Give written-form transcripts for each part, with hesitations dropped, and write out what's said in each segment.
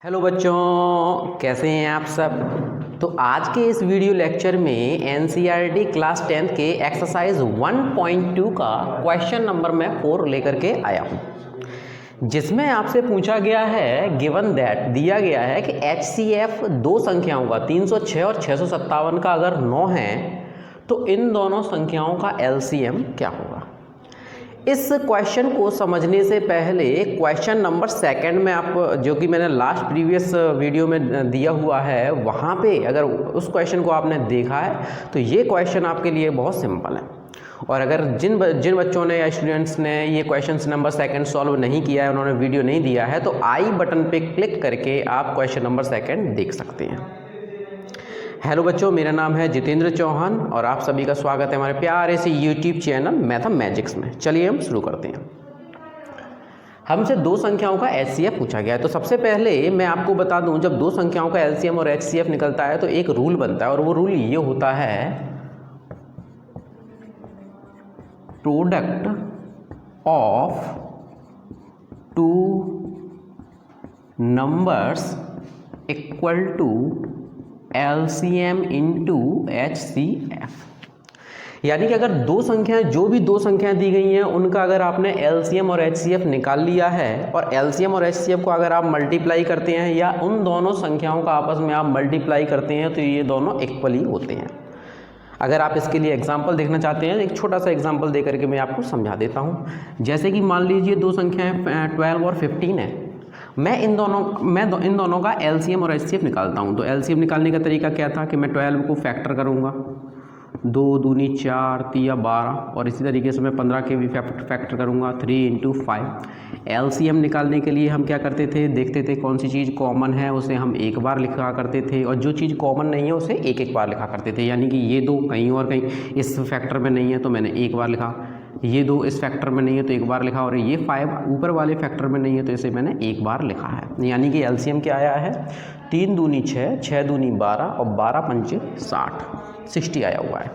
Hello बच्चों, कैसे हैं आप सब। तो आज के इस वीडियो लेक्चर में एनसीईआरटी क्लास 10 के एक्सरसाइज 1.2 का क्वेश्चन नंबर मैं 4 लेकर के आया हूं, जिसमें आपसे पूछा गया है गिवन दैट दिया गया है कि एचसीएफ दो संख्याओं का 306 और 657 का अगर 9 है तो इन दोनों संख्याओं का एलसीएम क्या होगा। इस क्वेश्चन को समझने से पहले क्वेश्चन नंबर सेकंड में आप जो कि मैंने लास्ट प्रीवियस वीडियो में दिया हुआ है वहाँ पे अगर उस क्वेश्चन को आपने देखा है तो ये क्वेश्चन आपके लिए बहुत सिंपल है। और अगर जिन बच्चों ने या स्टूडेंट्स ने ये क्वेश्चन नंबर सेकंड सॉल्व नहीं किया है, उन्होंने वीडियो नहीं दिया है, तो आई बटन पे क्लिक करके आप क्वेश्चन नंबर सेकंड देख सकते हैं। हेलो बच्चों, मेरा नाम है जितेंद्र चौहान और आप सभी का स्वागत है हमारे प्यारे से यूट्यूब चैनल मैथमेजिक्स में। चलिए हम शुरू करते हैं। हमसे दो संख्याओं का एचसीएफ पूछा गया है। तो सबसे पहले मैं आपको बता दूं, जब दो संख्याओं का एलसीएम और एचसीएफ निकलता है तो एक रूल बनता है और वो रूल ये होता है product of two numbers equal to LCM into HCF। यानी कि अगर दो संख्याएं, जो भी दो संख्याएं दी गई हैं उनका अगर आपने LCM और HCF निकाल लिया है और LCM और HCF को अगर आप मल्टीप्लाई करते हैं या उन दोनों संख्याओं का आपस में आप मल्टीप्लाई करते हैं तो ये दोनों इक्वली होते हैं। अगर आप इसके लिए एग्जाम्पल देखना चाहते हैं, एक छोटा सा एग्जाम्पल दे करके मैं आपको समझा देता हूँ। जैसे कि मान लीजिए दो संख्याएँ 12 और 15 है। मैं इन दोनों का एलसीएम और एचसीएफ निकालता हूं। तो एलसीएम निकालने का तरीका क्या था कि मैं 12 को फैक्टर करूंगा, 2 दूनी 4 3 12, और इसी तरीके से मैं 15 के भी फैक्टर करूंगा, 3 इंटू 5। एलसीएम निकालने के लिए हम क्या करते थे, देखते थे कौन सी चीज़ कॉमन है उसे हम एक बार लिखा करते थे और जो चीज़ कॉमन नहीं है उसे एक एक बार लिखा करते थे। यानी कि ये दो कहीं और कहीं इस फैक्टर में नहीं है तो मैंने एक बार लिखा, ये दो इस फैक्टर में नहीं है तो एक बार लिखा, और ये 5 ऊपर वाले फैक्टर में नहीं है तो इसे मैंने एक बार लिखा है। यानी कि एलसीएम क्या आया है, 3 दूनी 6, 6 दूनी 12 और 12 पंचे 60 आया हुआ है।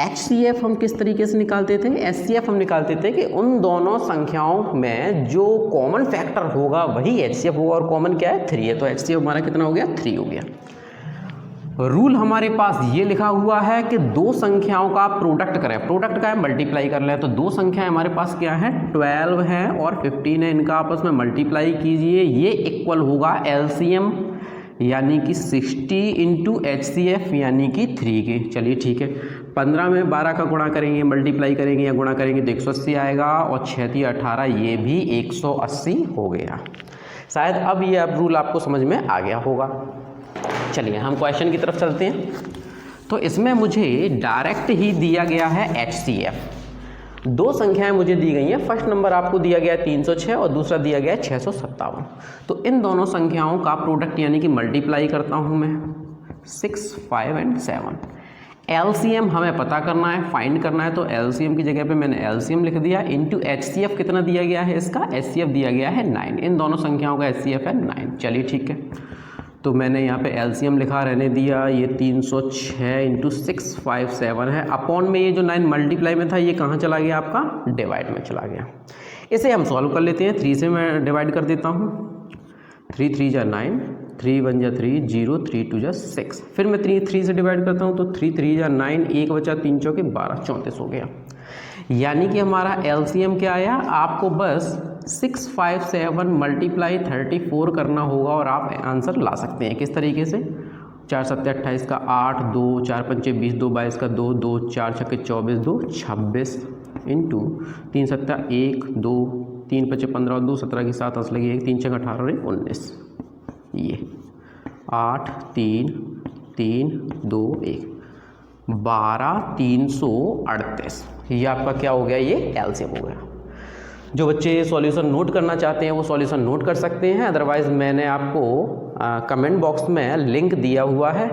एचसीएफ हम किस तरीके से निकालते थे, एचसीएफ हम निकालते थे कि उन दोनों संख्याओं में जो कॉमन फैक्टर होगा वही एचसीएफ होगा, और कॉमन क्या है, 3 है। तो एचसीएफ हमारा कितना हो गया, 3 हो गया। रूल हमारे पास ये लिखा हुआ है कि दो संख्याओं का प्रोडक्ट करें, प्रोडक्ट का है मल्टीप्लाई कर लें। तो दो संख्याएं हमारे पास क्या है, 12 है और 15 है, इनका आपस में मल्टीप्लाई कीजिए, ये इक्वल होगा एलसीएम यानी कि 60 इंटू HCF यानी कि 3 के। चलिए ठीक है, 15 में 12 का गुणा करेंगे, मल्टीप्लाई करेंगे या गुणा करेंगे तो 180 आएगा, और 6 3 18, ये भी 180 हो गया। शायद अब ये रूल आपको समझ में आ गया होगा। चलिए हम क्वेश्चन की तरफ चलते हैं। तो इसमें मुझे डायरेक्ट ही दिया गया है HCF। दो संख्याएं मुझे दी गई हैं। फर्स्ट नंबर आपको दिया गया है 306 और दूसरा दिया गया है 657। तो इन दोनों संख्याओं का प्रोडक्ट यानी कि मल्टीप्लाई करता हूं मैं, 6 5 और 7। एलसीएम हमें पता करना है, फाइंड करना है, तो एलसीएम की जगह पे मैंने एलसीएम लिख दिया इंटू HCF कितना दिया गया है, इसका HCF दिया गया है 9। इन दोनों संख्याओं का HCF है 9। चलिए ठीक है, तो मैंने यहाँ पे एलसीएम लिखा रहने दिया, ये 306 इंटू 657 है, अपॉन में ये जो 9 मल्टीप्लाई में था ये कहाँ चला गया, आपका डिवाइड में चला गया। इसे हम सॉल्व कर लेते हैं। 3 से मैं डिवाइड कर देता हूँ, 3 3 जा 9, 3 1 जा 3 0, 3 2 जा 6। फिर मैं 3 से डिवाइड करता हूँ तो 3 3 जा 9, 1 बचा 3 चौके 12, 34 हो गया। यानी कि हमारा एलसीएम क्या आया, आपको बस 657 मल्टीप्लाई 34 करना होगा और आप आंसर ला सकते हैं। किस तरीके से, 4 7 28 का 8, 2 4 5 20, 2 22 का 2, 2 4 6 24, 2 26 इंटू 3 7 1 2 3 5 15, 2 17 की 7 10 लगी 1 3 6 18 और 19, ये 8 3 3 2 1 12 338। ये आपका क्या हो गया, ये एलसीएम हो गया। जो बच्चे सॉल्यूशन नोट करना चाहते हैं वो सॉल्यूशन नोट कर सकते हैं, अदरवाइज़ मैंने आपको कमेंट बॉक्स में लिंक दिया हुआ है,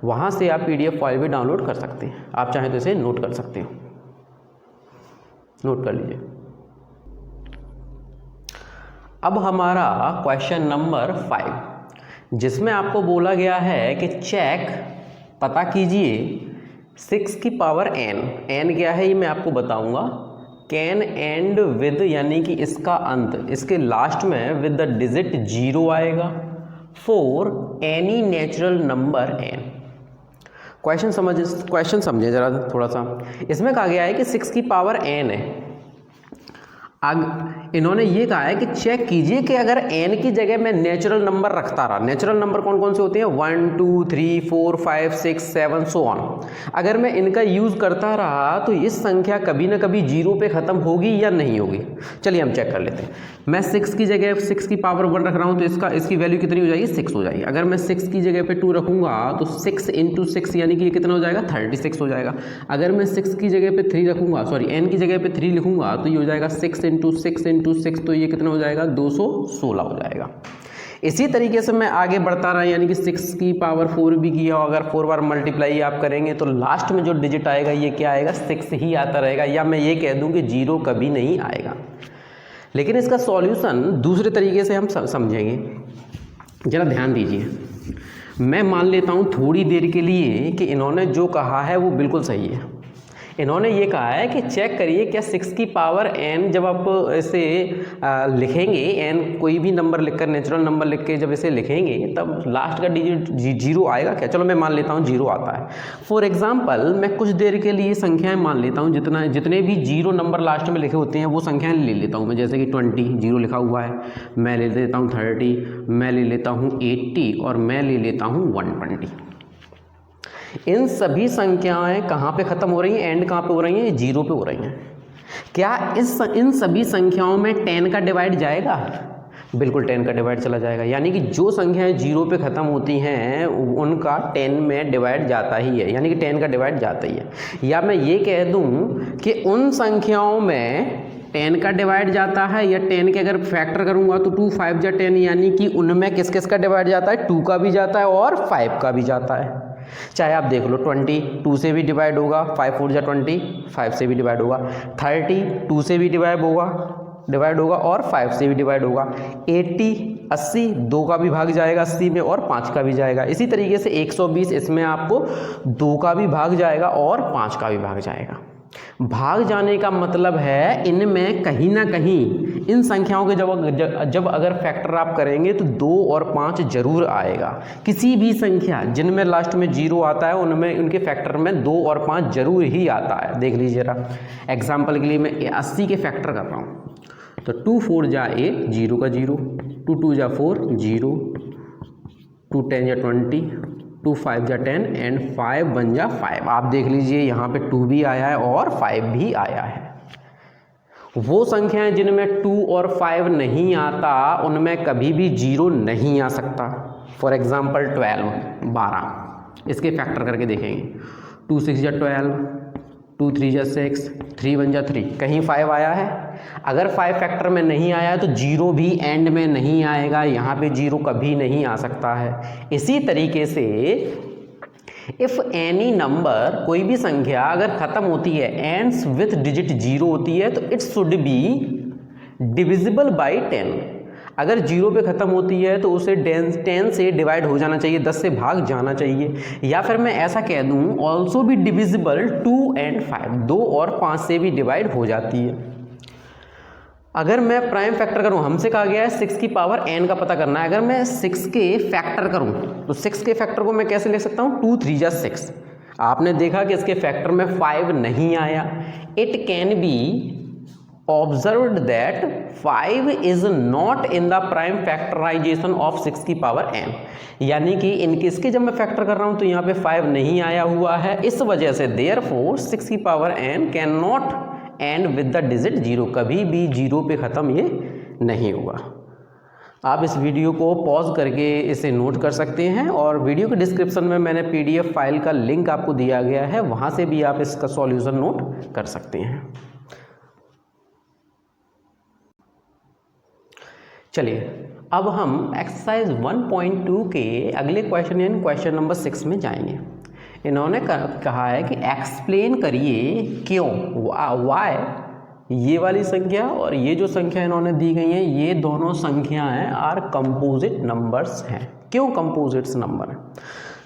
वहाँ से आप PDF फाइल भी डाउनलोड कर सकते हैं। आप चाहें तो इसे नोट कर सकते हो, नोट कर लीजिए। अब हमारा क्वेश्चन नंबर 5, जिसमें आपको बोला गया है कि चेक पता कीजिए 6 की पावर n क्या है ये मैं आपको बताऊंगा। कैन एंड विद यानी कि इसका अंत, इसके लास्ट में विद द डिजिट 0 आएगा, for any natural number n। Question समझे जरा थोड़ा सा। इसमें कहा गया है कि 6 की पावर n है। इन्होंने ये कहा है कि चेक कीजिए कि अगर n की जगह मैं नेचुरल नंबर रखता रहा, नेचुरल नंबर कौन कौन से होते हैं, 1 2 3 4 5 6 7 सो ऑन, अगर मैं इनका यूज़ करता रहा तो इस संख्या कभी ना कभी जीरो पे ख़त्म होगी या नहीं होगी। चलिए हम चेक कर लेते हैं। मैं 6 की जगह 6 की पावर 1 रख रहा हूँ तो इसकी वैल्यू कितनी हो जाएगी, 6 हो जाएगी। अगर मैं 6 की जगह पे 2 रखूँगा तो 6 × 6 यानी कि ये कितना हो जाएगा, 36 हो जाएगा। अगर मैं 6 की जगह पे 3 रखूँगा, सॉरी n की जगह पे 3 लिखूँगा तो ये हो जाएगा 6 × 6 × 6, तो ये कितना हो जाएगा, 216 हो जाएगा। इसी तरीके से मैं आगे बढ़ता रहा, यानी कि 6 की पावर 4 भी किया, अगर 4 बार मल्टीप्लाई आप करेंगे तो लास्ट में जो डिजिट आएगा ये क्या आएगा, 6 ही आता रहेगा, या मैं ये कह दूं कि 0 कभी नहीं आएगा। लेकिन इसका सॉल्यूशन दूसरे तरीके से हम समझेंगे। जरा ध्यान दीजिए, मैं मान लेता हूँ थोड़ी देर के लिए कि इन्होंने जो कहा है वो बिल्कुल सही है। इन्होंने ये कहा है कि चेक करिए क्या 6 की पावर n, जब आप इसे लिखेंगे, n कोई भी नंबर लिखकर, नेचुरल नंबर लिख के जब इसे लिखेंगे तब लास्ट का डिजिट 0 आएगा क्या। चलो मैं मान लेता हूँ 0 आता है। फॉर एग्जांपल मैं कुछ देर के लिए संख्याएं मान लेता हूँ, जितने भी 0 नंबर लास्ट में लिखे होते हैं वो संख्याएं ले लेता हूँ मैं। जैसे कि 20 0 लिखा हुआ है, मैं ले लेता हूँ 30, मैं ले लेता हूँ 80 और मैं ले लेता हूँ 120। इन सभी संख्याएं कहाँ पे ख़त्म हो रही हैं, एंड कहाँ पे हो रही हैं, 0 पे हो रही हैं। क्या इन सभी संख्याओं में 10 का डिवाइड जाएगा, बिल्कुल 10 का डिवाइड चला जाएगा। यानी कि जो संख्याएं 0 पे ख़त्म होती हैं उनका 10 में डिवाइड जाता ही है, यानी कि 10 का डिवाइड जाता ही है। या मैं ये कह दूं कि उन संख्याओं में 10 का डिवाइड जाता है, या 10 के अगर फैक्टर करूंगा तो 2 5 जा 10, यानी कि उनमें किस किस का डिवाइड जाता है, 2 का भी जाता है और 5 का भी जाता है। चाहे आप देख लो 20 2 से भी डिवाइड होगा, 5 4 जा 20 5 से भी डिवाइड होगा, 30 2 से भी डिवाइड होगा और 5 से भी डिवाइड होगा, 80 2 का भी भाग जाएगा 80 में और 5 का भी जाएगा। इसी तरीके से 120, इसमें आपको 2 का भी भाग जाएगा और 5 का भी भाग जाएगा। भाग जाने का मतलब है इनमें कहीं ना कहीं इन संख्याओं के जब अगर फैक्टर आप करेंगे तो 2 और 5 जरूर आएगा। किसी भी संख्या जिनमें लास्ट में 0 आता है उनमें उनके फैक्टर में 2 और 5 जरूर ही आता है। देख लीजिए जरा, एग्जाम्पल के लिए मैं 80 के फैक्टर कर रहा हूँ तो 2 4 जा 8 0 का 0, 2 2 जा 4 0, 2 10 जा 20, 2 5 जा 10 एंड 5 1 जा 5। आप देख लीजिए यहाँ पे 2 भी आया है और 5 भी आया है। वो संख्याएं जिनमें 2 और 5 नहीं आता उनमें कभी भी 0 नहीं आ सकता। फॉर एग्जांपल 12 इसके फैक्टर करके देखेंगे, 2 6 जा 12, 2 3 जा 6, 3 1 जा 3, कहीं 5 आया है? अगर 5 फैक्टर में नहीं आया तो 0 भी एंड में नहीं आएगा, यहाँ पे 0 कभी नहीं आ सकता है। इसी तरीके से इफ़ एनी नंबर, कोई भी संख्या अगर ख़त्म होती है एंड्स विथ डिजिट 0 होती है तो it should be divisible by 10। अगर 0 पे ख़त्म होती है तो उसे 10 से डिवाइड हो जाना चाहिए, 10 से भाग जाना चाहिए। या फिर मैं ऐसा कह दूं ऑल्सो भी डिविजिबल 2 एंड 5, 2 और 5 से भी डिवाइड हो जाती है। अगर मैं प्राइम फैक्टर करूं, हमसे कहा गया है 6 की पावर n का पता करना है। अगर मैं 6 के फैक्टर करूं तो 6 के फैक्टर को मैं कैसे लिख सकता हूं, 2 3 जा 6। आपने देखा कि इसके फैक्टर में 5 नहीं आया। It can be observed that 5 is not in the prime factorization of 6 की पावर n, यानी कि इसके जब मैं फैक्टर कर रहा हूं तो यहाँ पे 5 नहीं आया हुआ है। इस वजह से देयरफॉर 6 की power n can not and with the digit 0, कभी भी 0 पे ख़त्म ये नहीं हुआ। आप इस वीडियो को पॉज करके इसे नोट कर सकते हैं और वीडियो के डिस्क्रिप्शन में मैंने PDF फाइल का लिंक आपको दिया गया है, वहाँ से भी आप इसका सॉल्यूशन नोट कर सकते हैं। चलिए अब हम एक्सरसाइज 1.2 के अगले क्वेश्चन यानी क्वेश्चन नंबर 6 में जाएंगे। इन्होंने कहा है कि एक्सप्लेन करिए क्यों, वाई ये वाली संख्या और ये जो संख्या इन्होंने दी गई हैं ये दोनों संख्याएं आर कंपोजिट नंबर्स हैं। क्यों कंपोजिट्स नंबर हैं?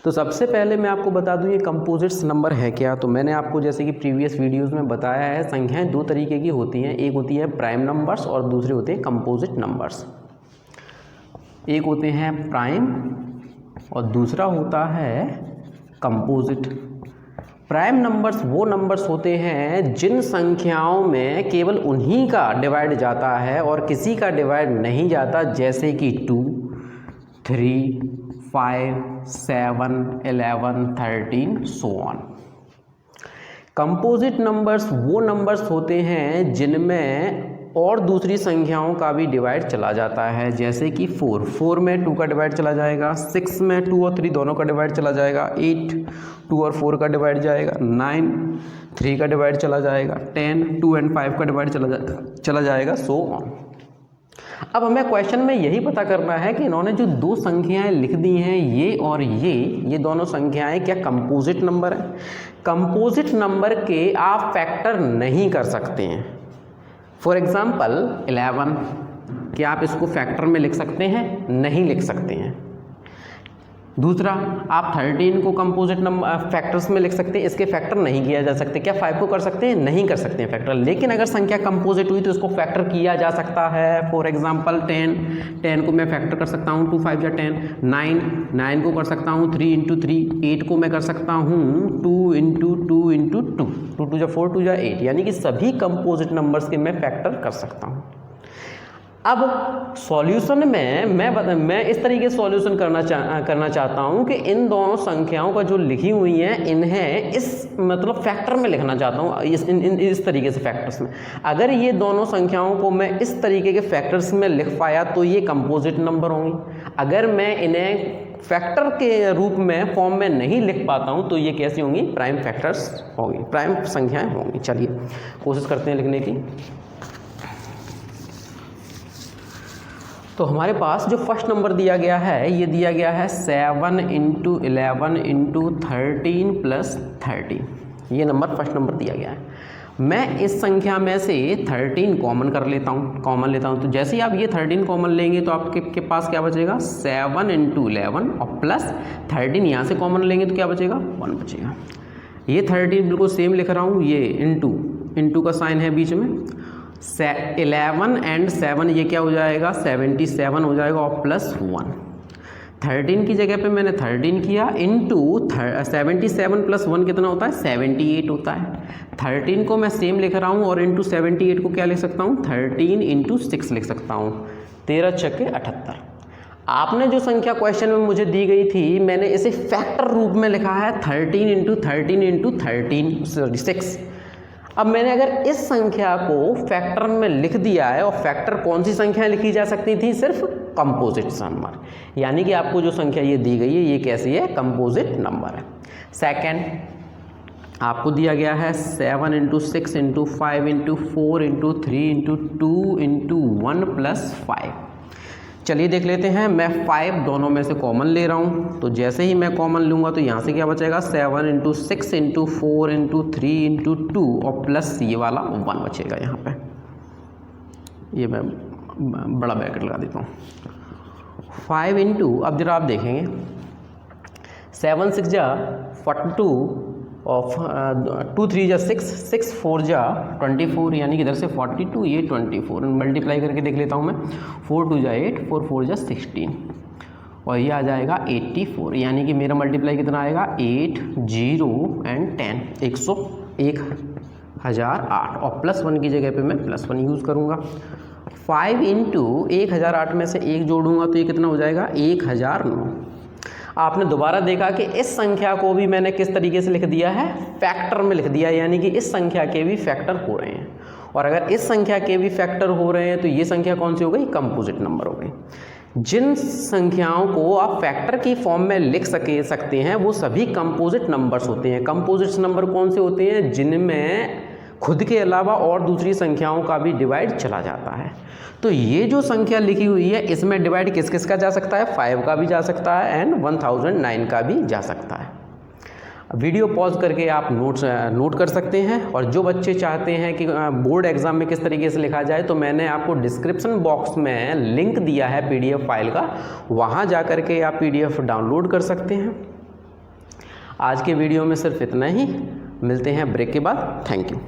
तो सबसे पहले मैं आपको बता दूं ये कंपोजिट्स नंबर है क्या। तो मैंने आपको जैसे कि प्रीवियस वीडियोस में बताया है, संख्याएं दो तरीके की होती हैं, एक होती है प्राइम नंबर्स और दूसरी होती है कंपोजिट नंबर्स। एक होते हैं प्राइम और दूसरा होता है कंपोजिट। प्राइम नंबर्स वो नंबर्स होते हैं जिन संख्याओं में केवल उन्हीं का डिवाइड जाता है और किसी का डिवाइड नहीं जाता, जैसे कि 2, 3, 5, 7, 11, 13 सो ऑन। कंपोजिट नंबर्स वो नंबर्स होते हैं जिनमें और दूसरी संख्याओं का भी डिवाइड चला जाता है, जैसे कि 4 में 2 का डिवाइड चला जाएगा, 6 में 2 और 3 दोनों का डिवाइड चला जाएगा, 8 2 और 4 का डिवाइड जाएगा, 9 3 का डिवाइड चला जाएगा, 10 2 एंड 5 का डिवाइड चला जाएगा, सो ऑन। अब हमें क्वेश्चन में यही पता करना है कि इन्होंने जो दो संख्याएं लिख दी हैं ये और ये दोनों संख्याएं क्या कंपोजिट नंबर है? कंपोजिट नंबर के आप फैक्टर नहीं कर सकते हैं। फॉर एग्जाम्पल 11, क्या आप इसको फैक्टर में लिख सकते हैं? नहीं लिख सकते हैं। दूसरा, आप 13 को कंपोजिट नंबर फैक्टर्स में लिख सकते हैं, इसके फैक्टर नहीं किया जा सकते। क्या 5 को कर सकते हैं? नहीं कर सकते हैं फैक्टर। लेकिन अगर संख्या कंपोजिट हुई तो इसको फैक्टर किया जा सकता है। फॉर एग्जांपल 10 को मैं फैक्टर कर सकता हूँ, 2 5 या 10। 9 को कर सकता हूँ 3 × 3। 8 को मैं कर सकता हूँ 2 × 2 × 2 2 2 4 2 8, यानी कि सभी कंपोजिट नंबर्स के मैं फैक्टर कर सकता हूँ। अब सॉल्यूशन में मैं इस तरीके से सॉल्यूशन करना चाहता हूँ कि इन दोनों संख्याओं का जो लिखी हुई हैं इन्हें इस मतलब फैक्टर में लिखना चाहता हूँ, इस तरीके से फैक्टर्स में। अगर ये दोनों संख्याओं को मैं इस तरीके के फैक्टर्स में लिख पाया तो ये कंपोजिट नंबर होंगी। अगर मैं इन्हें फैक्टर के रूप में फॉर्म में नहीं लिख पाता हूँ तो ये कैसी होंगी? प्राइम फैक्टर्स होंगी, प्राइम संख्याएँ होंगी। चलिए कोशिश करते हैं लिखने की। तो हमारे पास जो फर्स्ट नंबर दिया गया है ये दिया गया है 7 × 11 × 13 + 30। ये नंबर फर्स्ट नंबर दिया गया है। मैं इस संख्या में से 13 कॉमन लेता हूँ। तो जैसे ही आप ये 13 कॉमन लेंगे तो आपके पास क्या बचेगा? 7 × 11 और प्लस 13 यहाँ से कॉमन लेंगे तो क्या बचेगा? 1 बचेगा। ये 13 बिल्कुल सेम लिख रहा हूँ, ये इंटू का साइन है बीच में। 11 and 7 ये क्या हो जाएगा? 77 हो जाएगा और प्लस 1। 13 की जगह पे मैंने 13 किया इंटू 77 + 1 कितना होता है? 78 होता है। 13 को मैं सेम लिख रहा हूँ और इंटू 78 को क्या लिख सकता हूँ? 13 × 6 लिख सकता हूँ। 13 × 6 = 78। आपने जो संख्या क्वेश्चन में मुझे दी गई थी मैंने इसे फैक्टर रूप में लिखा है 13 × 13 × 13 6। अब मैंने अगर इस संख्या को फैक्टर में लिख दिया है, और फैक्टर कौन सी संख्या लिखी जा सकती थी? सिर्फ कंपोजिट नंबर। यानी कि आपको जो संख्या ये दी गई है ये कैसी है? कंपोजिट नंबर है। सेकंड, आपको दिया गया है 7 × 6 × 5 × 4 × 3 × 2 × 1 + 5। चलिए देख लेते हैं। मैं 5 दोनों में से कॉमन ले रहा हूँ, तो जैसे ही मैं कॉमन लूँगा तो यहाँ से क्या बचेगा? 7 × 6 × 4 × 3 × 2 और प्लस ये वाला 1 बचेगा यहाँ पे। ये मैं बड़ा ब्रैकेट लगा देता हूँ। 5 × अब जरा आप देखेंगे 7 × 6 = 42 और 2 × 3 = 6, 6 × 4 = 24, यानी कि इधर से 42 ये 24 मल्टीप्लाई करके देख लेता हूँ मैं। 4 × 2 = 8, 4 × 4 = 16 और ये आ जाएगा 84, यानी कि मेरा मल्टीप्लाई कितना आएगा? 8 0 and 10 1008 और प्लस 1 की जगह पे मैं +1 यूज़ करूँगा। 5 × 1008 में से 1 जोड़ूंगा तो ये कितना हो जाएगा? 1009। आपने दोबारा देखा कि इस संख्या को भी मैंने किस तरीके से लिख दिया है? फैक्टर में लिख दिया, यानी कि इस संख्या के भी फैक्टर हो रहे हैं। और अगर इस संख्या के भी फैक्टर हो रहे हैं तो ये संख्या कौन सी हो गई? कंपोजिट नंबर हो गई। जिन संख्याओं को आप फैक्टर की फॉर्म में लिख सकते हैं वो सभी कंपोजिट नंबर्स होते हैं। कंपोजिट नंबर कौन से होते हैं? जिनमें खुद के अलावा और दूसरी संख्याओं का भी डिवाइड चला जाता है। तो ये जो संख्या लिखी हुई है इसमें डिवाइड किस किस का जा सकता है? 5 का भी जा सकता है एंड 1009 का भी जा सकता है। वीडियो पॉज करके आप नोट कर सकते हैं। और जो बच्चे चाहते हैं कि बोर्ड एग्जाम में किस तरीके से लिखा जाए तो मैंने आपको डिस्क्रिप्शन बॉक्स में लिंक दिया है PDF फाइल का, वहाँ जा कर के आप PDF डाउनलोड कर सकते हैं। आज के वीडियो में सिर्फ इतना ही, मिलते हैं ब्रेक के बाद। Thank you.